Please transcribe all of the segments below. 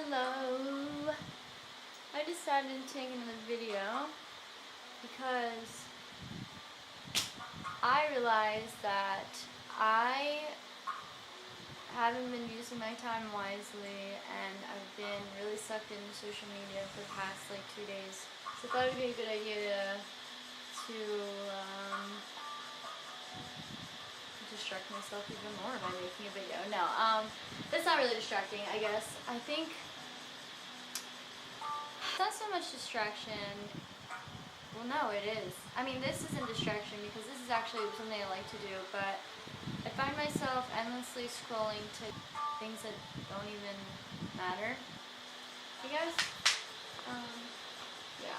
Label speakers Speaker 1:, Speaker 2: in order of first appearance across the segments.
Speaker 1: Hello. I decided to take another video because I realized that I haven't been using my time wisely and I've been really sucked into social media for the past like 2 days. So I thought it would be a good idea to distract myself even more by making a video. No, that's not really distracting, I guess. I think it's not so much distraction. Well, no, it is. I mean, this isn't distraction because this is actually something I like to do, but I find myself endlessly scrolling to things that don't even matter, I guess. Yeah.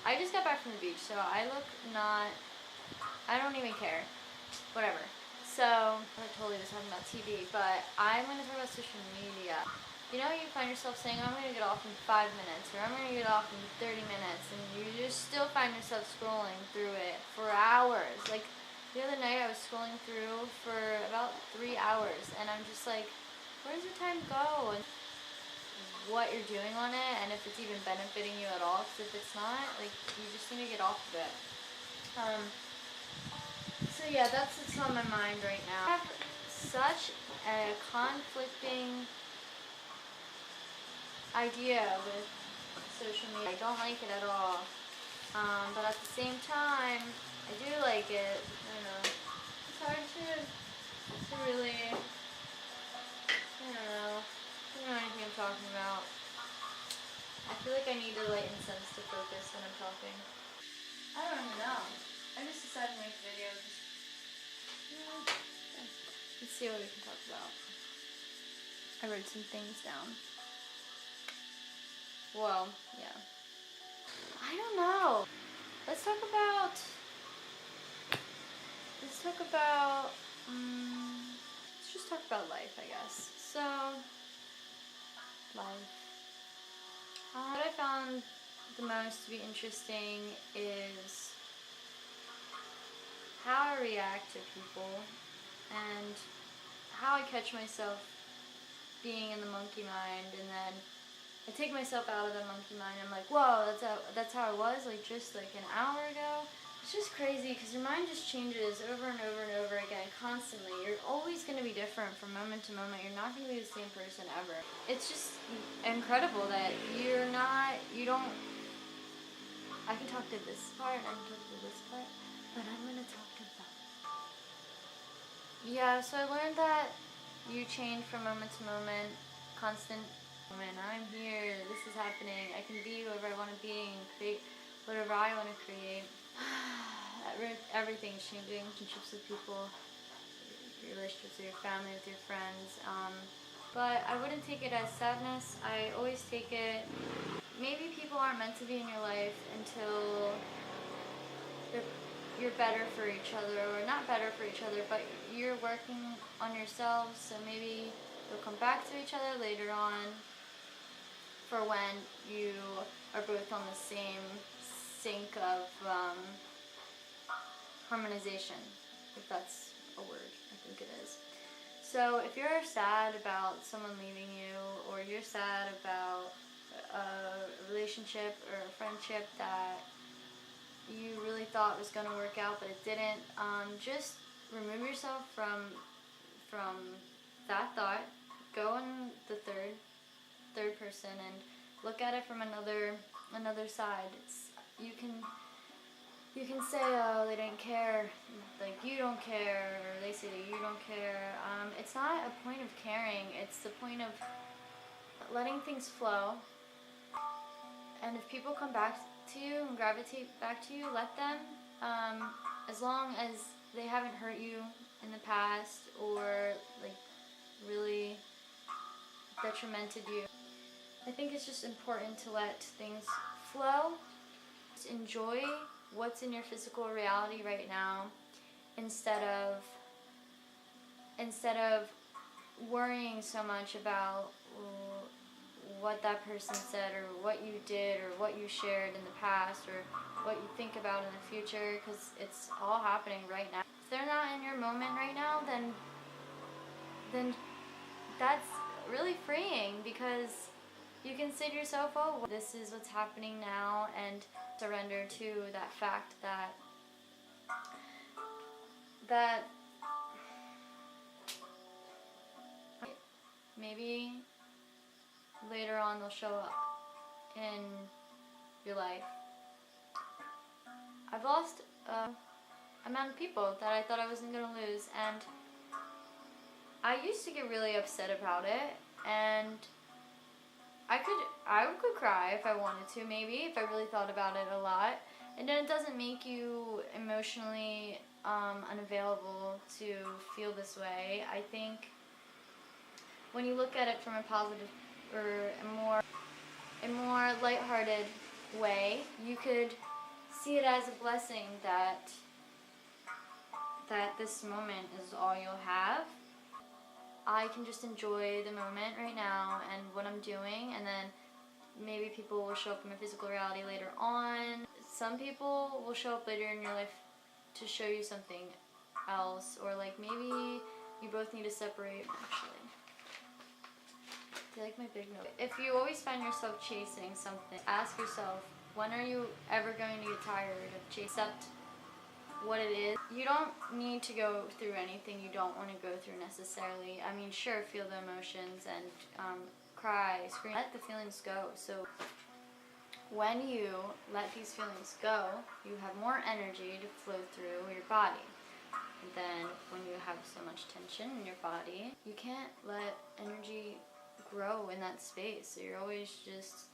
Speaker 1: I just got back from the beach, so I don't even care. Whatever. So, I totally was talking about TV, but I'm going to talk about social media. You know, you find yourself saying, I'm going to get off in 5 minutes, or I'm going to get off in 30 minutes, and you just still find yourself scrolling through it for hours. Like, the other night I was scrolling through for about 3 hours, and I'm just like, where does your time go? And what you're doing on it, and if it's even benefiting you at all, because if it's not, like, you just need to get off of it. So yeah, that's what's on my mind right now. I have such a conflicting idea with social media. I don't like it at all. But at the same time, I do like it. I don't know. It's hard to really, I don't know anything I'm talking about. I feel like I need to light incense to focus when I'm talking. I don't even know. I just decided to make a video. Let's see what we can talk about. I wrote some things down. Well, yeah. I don't know. Let's just talk about life, I guess. So, life. What I found the most to be interesting is how I react to people and how I catch myself being in the monkey mind, and then I take myself out of the monkey mind. I'm like, whoa, that's how I was like just like an hour ago. It's just crazy because your mind just changes over and over and over again constantly. You're always going to be different from moment to moment. You're not going to be the same person ever. It's just incredible that I can talk to this part, I can talk to this part, but I'm going to talk about. Yeah, so I learned that you change from moment to moment, constant moment. I'm here, this is happening, I can be whoever I want to be and create whatever I want to create. Everything's changing. Relationships with people, your relationships with your family, with your friends. But I wouldn't take it as sadness. I always take it, maybe people aren't meant to be in your life until you're better for each other, or not better for each other, but you're working on yourselves, so maybe you'll come back to each other later on for when you are both on the same sync of harmonization, if that's a word. I think it is. So if you're sad about someone leaving you, or you're sad about a relationship or a friendship that you really thought was going to work out but it didn't, just remove yourself from that thought. Go in the third person and look at it from another side. You can say, oh, they didn't care, like you don't care, or they say that you don't care. It's not a point of caring, it's the point of letting things flow. And if people come back to you and gravitate back to you, let them, as long as they haven't hurt you in the past or like really detrimented you. I think it's just important to let things flow. Just enjoy what's in your physical reality right now, instead of worrying so much about what that person said, or what you did, or what you shared in the past, or what you think about in the future, because it's all happening right now. If they're not in your moment right now, then that's really freeing, because you can say to yourself, oh, this is what's happening now, and surrender to that fact that maybe later on they'll show up in your life. I've lost amount of people that I thought I wasn't going to lose, and I used to get really upset about it, and I could cry if I wanted to, maybe, if I really thought about it a lot. And then it doesn't make you emotionally unavailable to feel this way. I think when you look at it from a positive or a more lighthearted way, you could see it as a blessing that this moment is all you'll have. I can just enjoy the moment right now and what I'm doing, and then maybe people will show up in my physical reality later on. Some people will show up later in your life to show you something else, or like maybe you both need to separate. Actually, do you like my big note? If you always find yourself chasing something, ask yourself, when are you ever going to get tired of chasing? Accept what it is. You don't need to go through anything you don't want to go through necessarily. I mean, sure, feel the emotions and cry, scream, let the feelings go. So when you let these feelings go, you have more energy to flow through your body. And then when you have so much tension in your body, you can't let energy grow in that space. So you're always just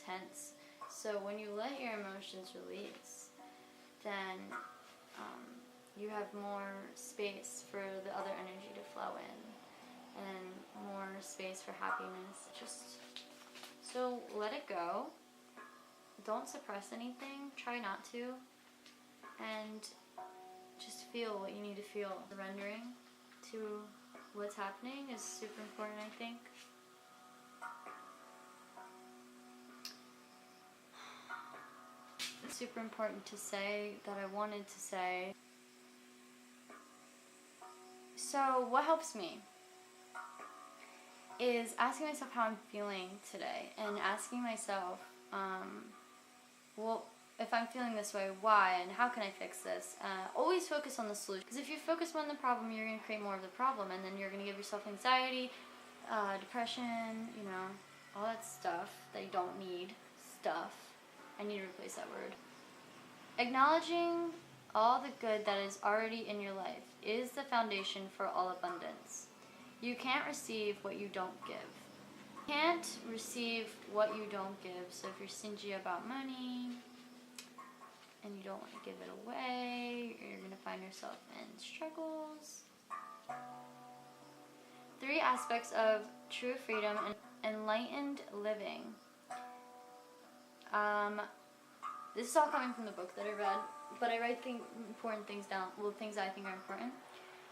Speaker 1: tense. So when you let your emotions release, then you have more space for the other energy to flow in, and more space for happiness. Just so let it go. Don't suppress anything. Try not to. And just feel what you need to feel. Surrendering to what's happening is super important, I think. It's super important to say that I wanted to say. So what helps me is asking myself how I'm feeling today, and asking myself, well, if I'm feeling this way, why, and how can I fix this? Always focus on the solution, because if you focus on the problem, you're going to create more of the problem, and then you're going to give yourself anxiety, depression, all that stuff that you don't need. I need to replace that word. Acknowledging all the good that is already in your life is the foundation for all abundance. You can't receive what you don't give. You can't receive what you don't give. So if you're stingy about money and you don't want to give it away, you're going to find yourself in struggles. 3 aspects of true freedom and enlightened living. This is all coming from the book that I read, but I write important things down, things I think are important.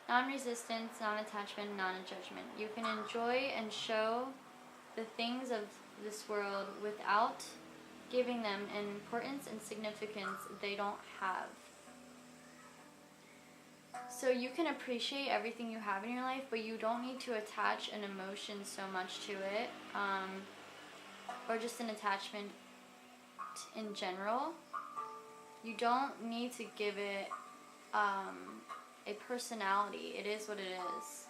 Speaker 1: Non-resistance, non-attachment, non-judgment. You can enjoy and show the things of this world without giving them an importance and significance they don't have. So you can appreciate everything you have in your life, but you don't need to attach an emotion so much to it, or just an attachment in general. You don't need to give it a personality. It is what it is.